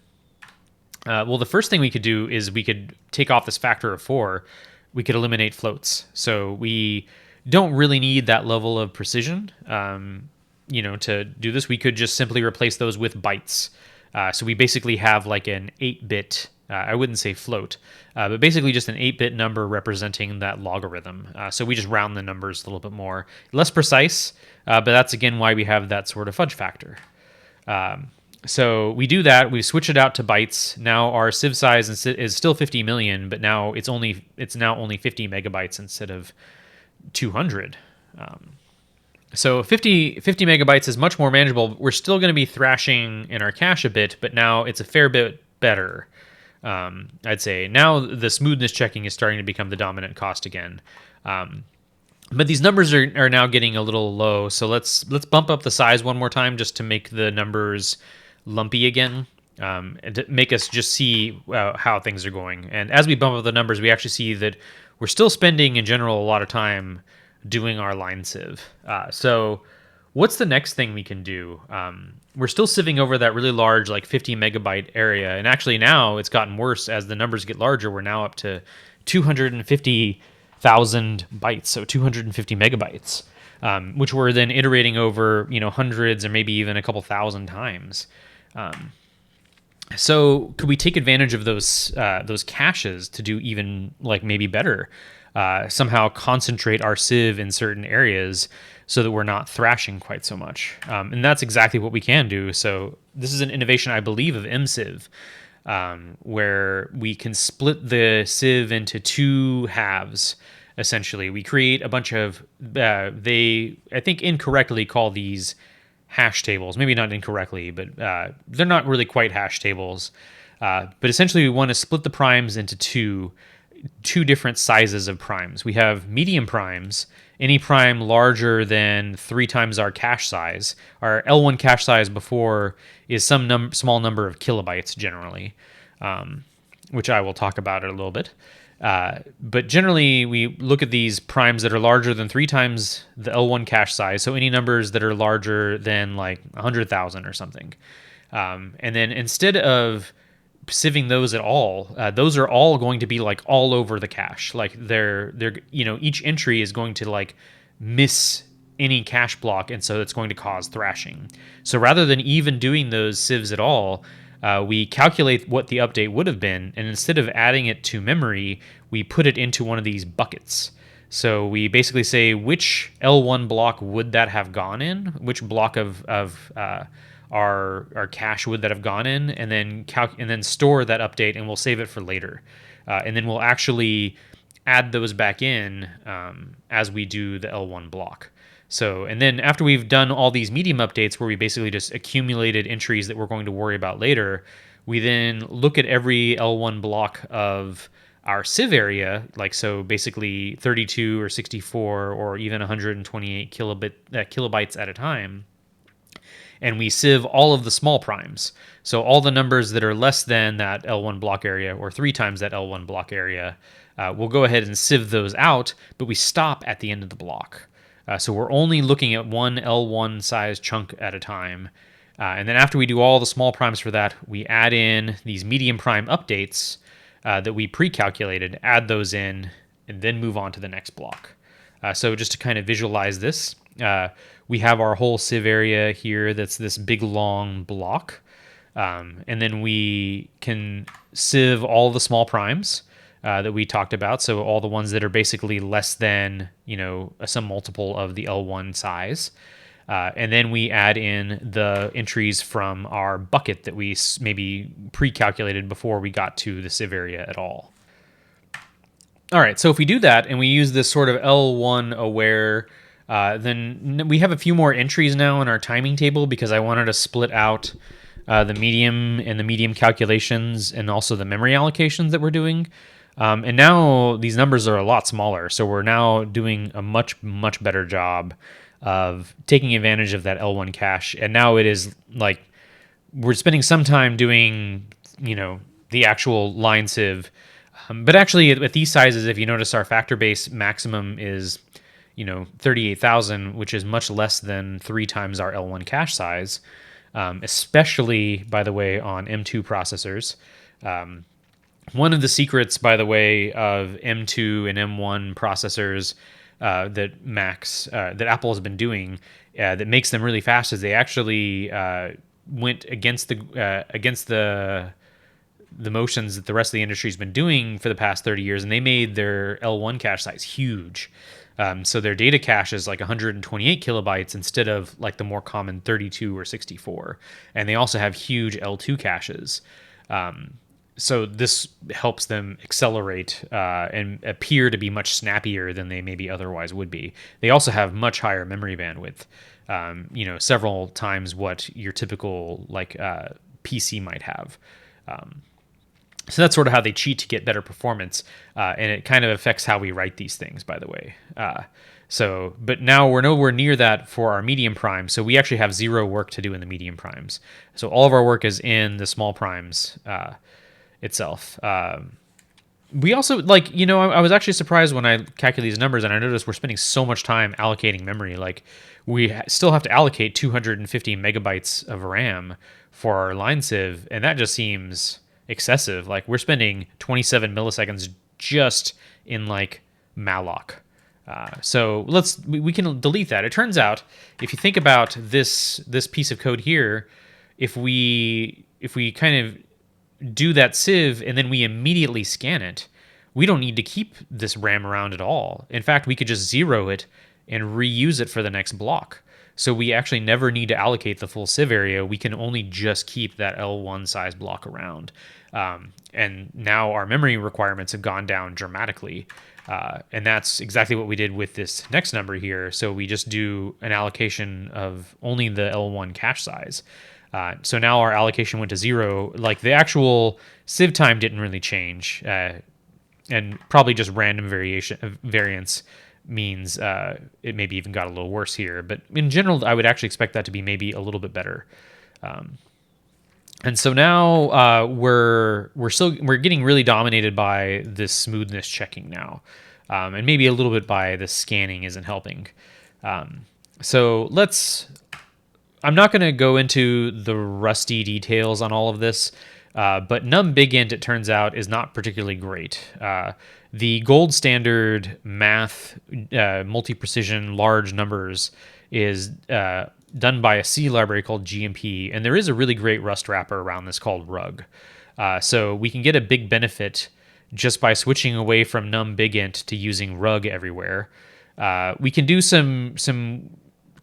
Well, the first thing we could do is we could take off this factor of 4. We could eliminate floats. So we don't really need that level of precision, to do this. We could just simply replace those with bytes. So we basically have like an 8-bit, I wouldn't say float, but basically just an 8-bit number representing that logarithm. So we just round the numbers a little bit more. Less precise, but that's again why we have that sort of fudge factor. So we do that. We switch it out to bytes. Now our sieve size is still 50 million, but now it's now only 50 megabytes instead of 200. So 50 megabytes is much more manageable. We're still going to be thrashing in our cache a bit, but now it's a fair bit better. I'd say now the smoothness checking is starting to become the dominant cost again. But these numbers are now getting a little low. So let's bump up the size one more time just to make the numbers lumpy again. And to make us just see how things are going. And as we bump up the numbers, we actually see that we're still spending in general a lot of time doing our line sieve. So what's the next thing we can do? We're still sieving over that really large, like 50 megabyte area. And actually now it's gotten worse as the numbers get larger. We're now up to 250,000 bytes, so 250 megabytes, which we're then iterating over, hundreds or maybe even a couple thousand times. So could we take advantage of those caches to do even like maybe better? Somehow concentrate our sieve in certain areas so that we're not thrashing quite so much. And that's exactly what we can do. So this is an innovation, I believe, of MSieve, where we can split the sieve into 2 halves. Essentially, we create a bunch of, I think incorrectly call these hash tables. Maybe not incorrectly, but they're not really quite hash tables. But essentially, we want to split the primes into 2. two different sizes of primes. We have medium primes, any prime larger than 3 times our cache size. Our L1 cache size before is some small number of kilobytes generally, which I will talk about in a little bit. But generally, we look at these primes that are larger than 3 times the L1 cache size, so any numbers that are larger than like 100,000 or something. And then instead of sieving those at all, those are all going to be like all over the cache. Like they're each entry is going to like miss any cache block, and so it's going to cause thrashing. So rather than even doing those sieves at all, we calculate what the update would have been, and instead of adding it to memory, we put it into one of these buckets. So we basically say which L1 block would that have gone in, which block of our cache would that have gone in, and then store that update, and we'll save it for later, and then we'll actually add those back in as we do the L1 block. So, and then after we've done all these medium updates where we basically just accumulated entries that we're going to worry about later, we then look at every L1 block of our sieve area, like so basically 32 or 64 or even 128 kilobytes at a time, and we sieve all of the small primes. So all the numbers that are less than that L1 block area or 3 times that L1 block area, we'll go ahead and sieve those out, but we stop at the end of the block. So we're only looking at one L1 size chunk at a time. And then after we do all the small primes for that, we add in these medium prime updates that we pre-calculated, add those in, and then move on to the next block. So just to kind of visualize this, we have our whole sieve area here that's this big long block. And then we can sieve all the small primes that we talked about. So all the ones that are basically less than, some multiple of the L1 size. And then we add in the entries from our bucket that we maybe pre-calculated before we got to the sieve area at all. All right, so if we do that and we use this sort of L1 aware, then we have a few more entries now in our timing table because I wanted to split out the medium and the medium calculations and also the memory allocations that we're doing. And now these numbers are a lot smaller, so we're now doing a much, much better job of taking advantage of that L1 cache. And now it is like we're spending some time doing, the actual line sieve. But actually, at these sizes, if you notice, our factor base maximum is, 38,000, which is much less than 3 times our L1 cache size, especially, by the way, on M2 processors. One of the secrets, by the way, of M2 and M1 processors that Apple has been doing that makes them really fast is they actually went against the motions that the rest of the industry has been doing for the past 30 years, and they made their L1 cache size huge. So their data cache is like 128 kilobytes instead of like the more common 32 or 64. And they also have huge L2 caches. So this helps them accelerate and appear to be much snappier than they maybe otherwise would be. They also have much higher memory bandwidth, several times what your typical PC might have. So that's sort of how they cheat to get better performance, and it kind of affects how we write these things, by the way. But now we're nowhere near that for our medium primes, so we actually have zero work to do in the medium primes. So all of our work is in the small primes itself. We also, I was actually surprised when I calculated these numbers, and I noticed we're spending so much time allocating memory. Like, we still have to allocate 250 megabytes of RAM for our line sieve, and that just seems excessive. Like, we're spending 27 milliseconds just in malloc. So we can delete that. It turns out, if you think about this piece of code here, if we kind of do that sieve and then we immediately scan it, we don't need to keep this RAM around at all. In fact, we could just zero it and reuse it for the next block. So we actually never need to allocate the full sieve area. We can only just keep that L1 size block around. And now our memory requirements have gone down dramatically. And that's exactly what we did with this next number here. So we just do an allocation of only the L1 cache size. So now our allocation went to 0. Like, the actual sieve time didn't really change. and probably just random variance means it maybe even got a little worse here. But in general, I would actually expect that to be maybe a little bit better. And so now we're getting really dominated by this smoothness checking now, and maybe a little bit by the scanning isn't helping. So I'm not going to go into the rusty details on all of this, but num big int, it turns out, is not particularly great. The gold standard math multi-precision large numbers is done by a C library called GMP, and there is a really great Rust wrapper around this called rug. So we can get a big benefit just by switching away from num big int to using rug everywhere. We can do some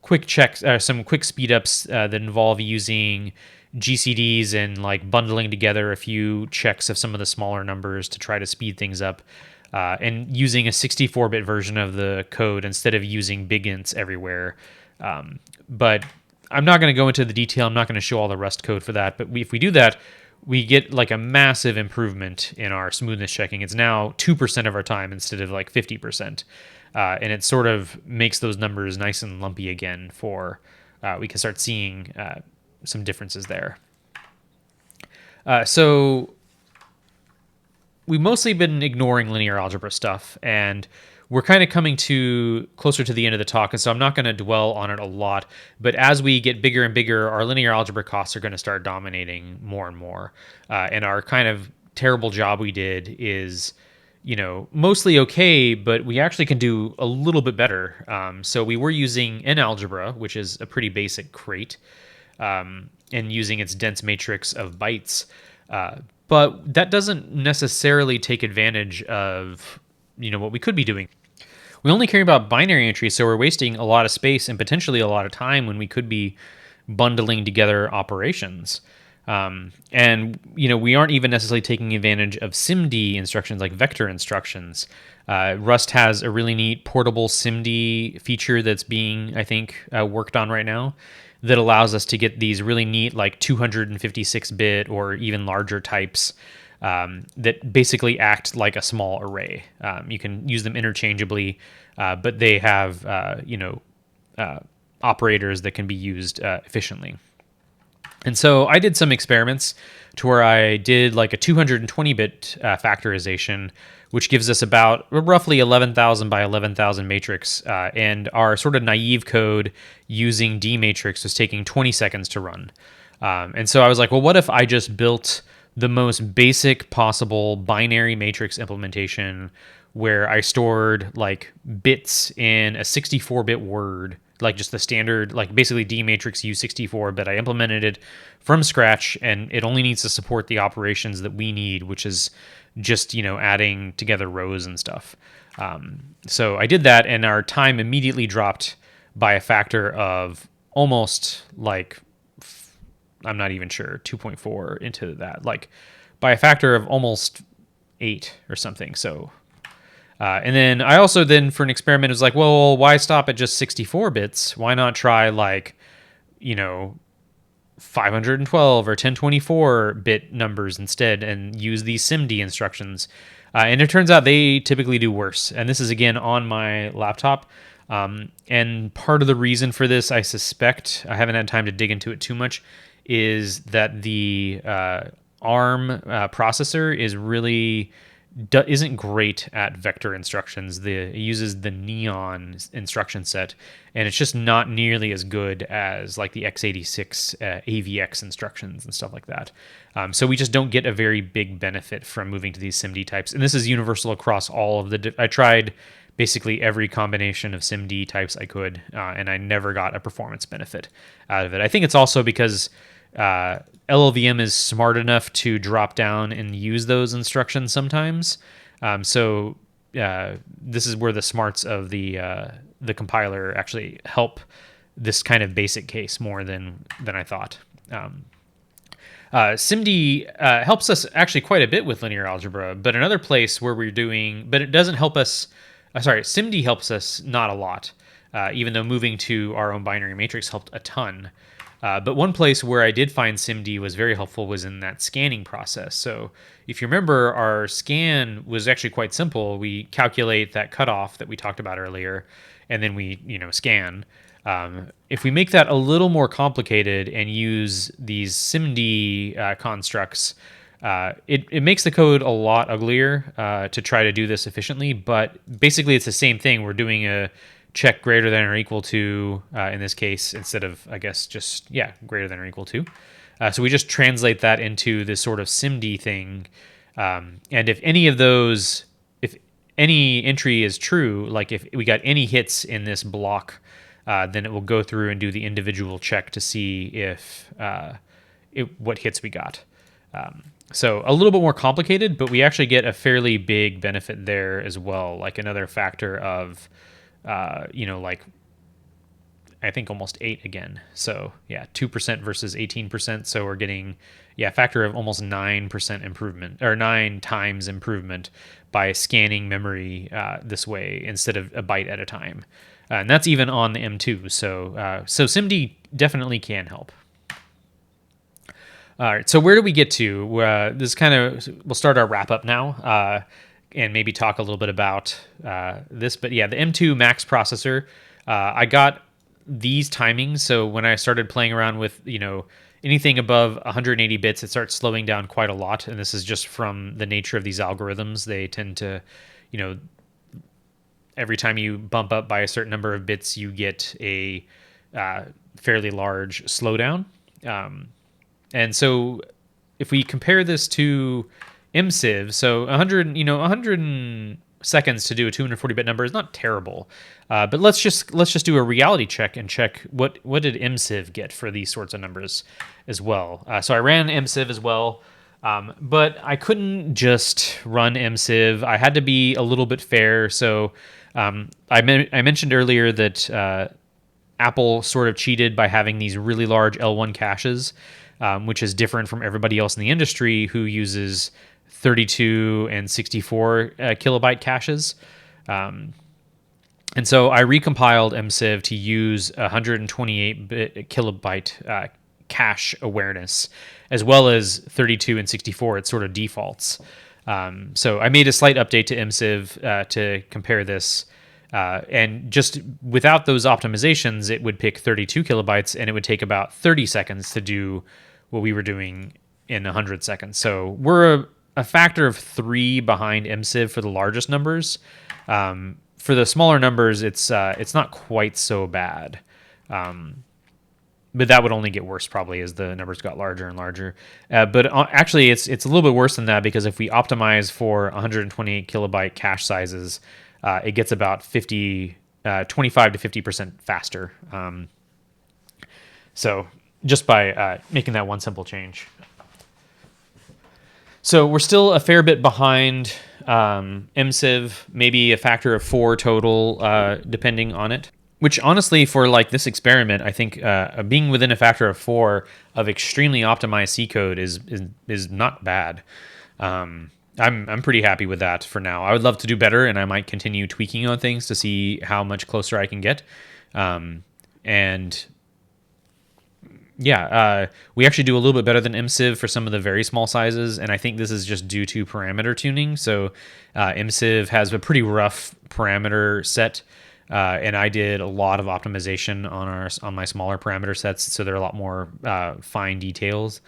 quick checks, some quick speed ups that involve using GCDs and like bundling together a few checks of some of the smaller numbers to try to speed things up, and using a 64-bit version of the code instead of using big ints everywhere. But I'm not going to go into the detail. I'm not going to show all the Rust code for that. But if we do that, we get like a massive improvement in our smoothness checking. It's now 2% of our time instead of like 50%. And it sort of makes those numbers nice and lumpy again for we can start seeing some differences there. So we've mostly been ignoring linear algebra stuff, and we're kind of coming closer to the end of the talk, and so I'm not going to dwell on it a lot. But as we get bigger and bigger, our linear algebra costs are going to start dominating more and more. And our kind of terrible job we did is, mostly okay, but we actually can do a little bit better. So we were using NAlgebra, which is a pretty basic crate, and using its dense matrix of bytes. But that doesn't necessarily take advantage of what we could be doing. We only care about binary entries, so we're wasting a lot of space and potentially a lot of time when we could be bundling together operations. And we aren't even necessarily taking advantage of SIMD instructions like vector instructions. Rust has a really neat portable SIMD feature that's being, I think, worked on right now that allows us to get these really neat like 256-bit or even larger types that basically act like a small array. You can use them interchangeably, but they have operators that can be used efficiently. And so I did some experiments to where I did like a 220-bit factorization, which gives us about roughly 11,000 by 11,000 matrix. And our sort of naive code using D matrix was taking 20 seconds to run. And so I was like, well, what if I just built the most basic possible binary matrix implementation where I stored like bits in a 64-bit word, like just the standard, like basically D matrix U64, but I implemented it from scratch, and it only needs to support the operations that we need, which is just, adding together rows and stuff. So I did that, and our time immediately dropped by a factor of almost like, I'm not even sure, 2.4 into that, like by a factor of almost 8 or something. So, and then I also then for an experiment was like, well, why stop at just 64 bits? Why not try like, 512 or 1024 bit numbers instead and use these SIMD instructions? And it turns out they typically do worse. And this is again on my laptop. And part of the reason for this, I suspect, I haven't had time to dig into it too much, is that the ARM processor isn't great at vector instructions. It uses the Neon instruction set, and it's just not nearly as good as like the x86 AVX instructions and stuff like that. So we just don't get a very big benefit from moving to these SIMD types. And this is universal across all of I tried basically every combination of SIMD types I could, and I never got a performance benefit out of it. I think it's also because LLVM is smart enough to drop down and use those instructions sometimes. So this is where the smarts of the compiler actually help this kind of basic case more than I thought. SIMD helps us actually quite a bit with linear algebra, but another place where but it doesn't help us. SIMD helps us not a lot, even though moving to our own binary matrix helped a ton. But one place where I did find SIMD was very helpful was in that scanning process. So if you remember, our scan was actually quite simple. We calculate that cutoff that we talked about earlier, and then we scan. If we make that a little more complicated and use these SIMD constructs, it makes the code a lot uglier to try to do this efficiently. But basically, it's the same thing. We're doing a check greater than or equal to in this case, instead of, I guess, just greater than or equal to. So we just translate that into this sort of SIMD thing. And if any of those, if any entry is true, like if we got any hits in this block, then it will go through and do the individual check to see if what hits we got. So a little bit more complicated, but we actually get a fairly big benefit there as well. Like another factor of, like I think almost 8 again. So 2% versus 18%. So we're getting a factor of almost 9% improvement, or 9 times improvement by scanning memory this way instead of a byte at a time. And that's even on the M2. So SIMD definitely can help. All right, so where do we get to? This kind of, we'll start our wrap up now, and maybe talk a little bit about this. But the M2 Max processor, I got these timings. So when I started playing around with anything above 180 bits, it starts slowing down quite a lot. And this is just from the nature of these algorithms. They tend to, every time you bump up by a certain number of bits, you get a fairly large slowdown. And so if we compare this to MSIV, so 100 seconds to do a 240-bit number is not terrible. But let's just do a reality check and check what did MSIV get for these sorts of numbers as well. So I ran MSIV as well, but I couldn't just run MSIV. I had to be a little bit fair. So I mentioned earlier that Apple sort of cheated by having these really large L1 caches, which is different from everybody else in the industry who uses 32 and 64 kilobyte caches. And so I recompiled MSIV to use 128 kilobyte cache awareness, as well as 32 and 64. It sort of defaults. So I made a slight update to MSIV to compare this. And just without those optimizations, it would pick 32 kilobytes, and it would take about 30 seconds to do what we were doing in 100 seconds. So we're a factor of 3 behind MSIV for the largest numbers. For the smaller numbers, it's not quite so bad. But that would only get worse probably as the numbers got larger and larger. But actually, it's a little bit worse than that, because if we optimize for 128 kilobyte cache sizes, it gets about 25 to 50% faster. So just by making that one simple change. So we're still a fair bit behind MSIV, maybe a factor of 4 total, depending on it. Which honestly, for like this experiment, I think being within a factor of 4 of extremely optimized C code is not bad. I'm pretty happy with that for now. I would love to do better, and I might continue tweaking on things to see how much closer I can get. We actually do a little bit better than MSIV for some of the very small sizes, and I think this is just due to parameter tuning. So MSIV has a pretty rough parameter set, and I did a lot of optimization on my smaller parameter sets, so there are a lot more fine details,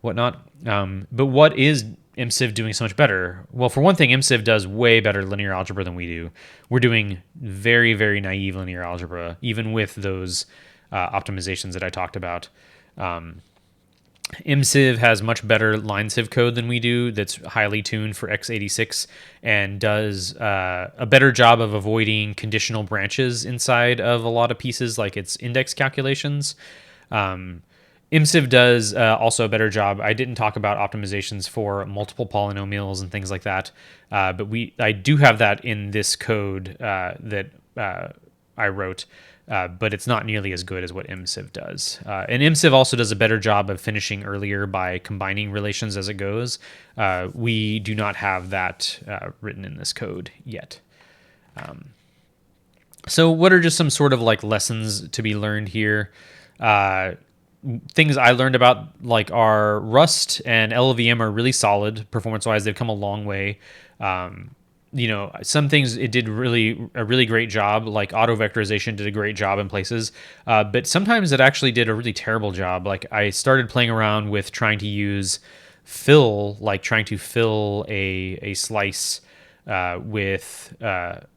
whatnot. But what is MSIV doing so much better? Well, for one thing, MSIV does way better linear algebra than we do. We're doing very, very naive linear algebra, even with those optimizations that I talked about. MSIV has much better line sieve code than we do, that's highly tuned for x86, and does a better job of avoiding conditional branches inside of a lot of pieces, like its index calculations. MSIV does also a better job. I didn't talk about optimizations for multiple polynomials and things like that, but I do have that in this code that I wrote. But it's not nearly as good as what MSIV does. And MSIV also does a better job of finishing earlier by combining relations as it goes. We do not have that written in this code yet. So what are just some sort of like lessons to be learned here? things I learned about like are Rust and LLVM are really solid performance wise. They've come a long way. Um, some things it did a really great job. Like auto vectorization did a great job in places, but sometimes it actually did a really terrible job. Like I started playing around with trying to use fill, like trying to fill a slice with an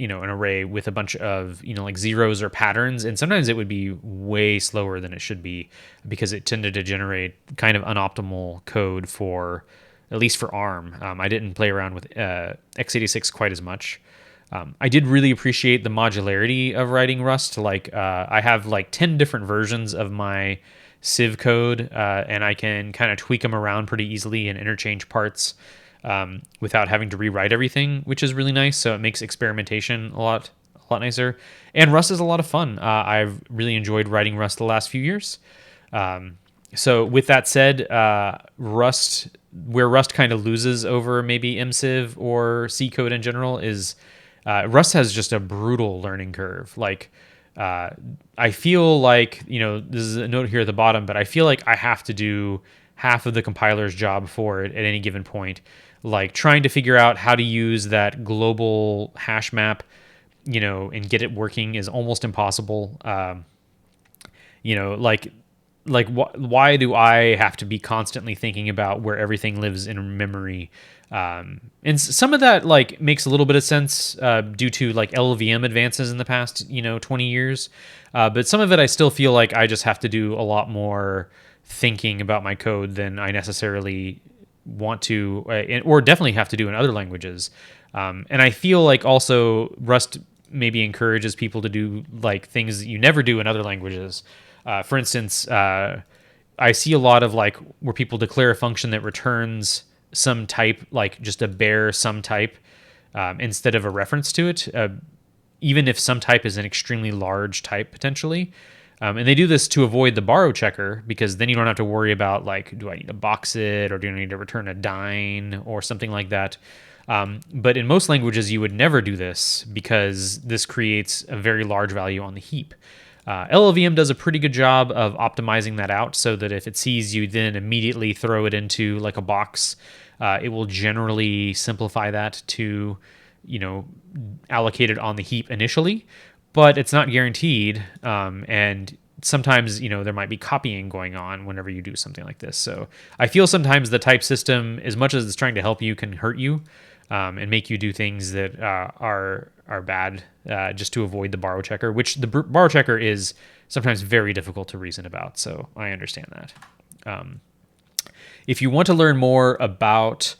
array with a bunch of like zeros or patterns, and sometimes it would be way slower than it should be because it tended to generate kind of unoptimal code for at least for ARM. I didn't play around with x86 quite as much. I did really appreciate the modularity of writing Rust. Like I have like 10 different versions of my Civ code, and I can kind of tweak them around pretty easily and interchange parts without having to rewrite everything, which is really nice. So it makes experimentation a lot nicer. And Rust is a lot of fun. I've really enjoyed writing Rust the last few years. So with that said, Rust, where Rust kind of loses over maybe MCiv or C code in general, is Rust has just a brutal learning curve. Like I feel like this is a note here at the bottom, but I feel like I have to do half of the compiler's job for it at any given point. Like trying to figure out how to use that global hash map, and get it working is almost impossible. Like why do I have to be constantly thinking about where everything lives in memory? And some of that like makes a little bit of sense due to like LLVM advances in the past 20 years, but some of it I still feel like I just have to do a lot more thinking about my code than I necessarily want to, or definitely have to do in other languages. And I feel like also Rust maybe encourages people to do like things that you never do in other languages. For instance, I see a lot of like where people declare a function that returns some type, like just a bare some type, instead of a reference to it, even if some type is an extremely large type potentially. And they do this to avoid the borrow checker, because then you don't have to worry about like, do I need to box it, or do I need to return a dine or something like that. But in most languages, you would never do this because this creates a very large value on the heap. LLVM does a pretty good job of optimizing that out so that if it sees you then immediately throw it into like a box, it will generally simplify that to, allocate it on the heap initially, but it's not guaranteed. And sometimes, there might be copying going on whenever you do something like this. So I feel sometimes the type system, as much as it's trying to help you, can hurt you. And make you do things that are bad just to avoid the borrow checker, which the borrow checker is sometimes very difficult to reason about. So I understand that. If you want to learn more about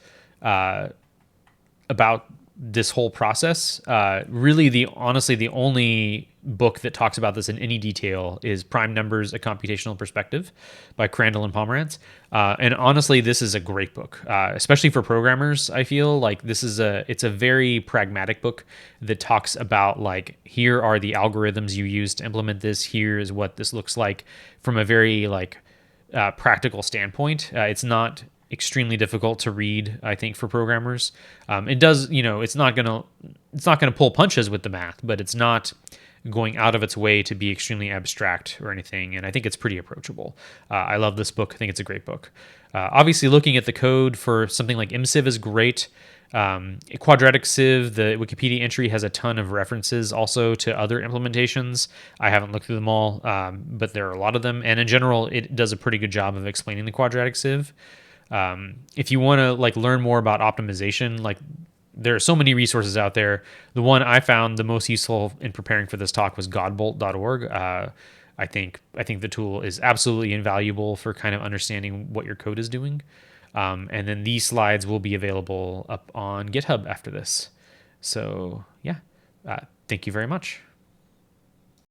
this whole process, really honestly the only book that talks about this in any detail is Prime Numbers: A Computational Perspective by Crandall and Pomerantz. And honestly, this is a great book, especially for programmers. I feel like it's a very pragmatic book that talks about like, here are the algorithms you use to implement this. Here is what this looks like from a very like practical standpoint. It's not extremely difficult to read, I think, for programmers. It does, it's not gonna pull punches with the math, but it's not going out of its way to be extremely abstract or anything. And I think it's pretty approachable. I love this book. I think it's a great book. Obviously, looking at the code for something like MCiv is great. Quadratic Sieve, the Wikipedia entry, has a ton of references also to other implementations. I haven't looked through them all, but there are a lot of them. And in general, it does a pretty good job of explaining the Quadratic Sieve. If you want to like learn more about optimization, like there are so many resources out there. The one I found the most useful in preparing for this talk was godbolt.org. I think the tool is absolutely invaluable for kind of understanding what your code is doing. And then these slides will be available up on GitHub after this. So yeah, thank you very much.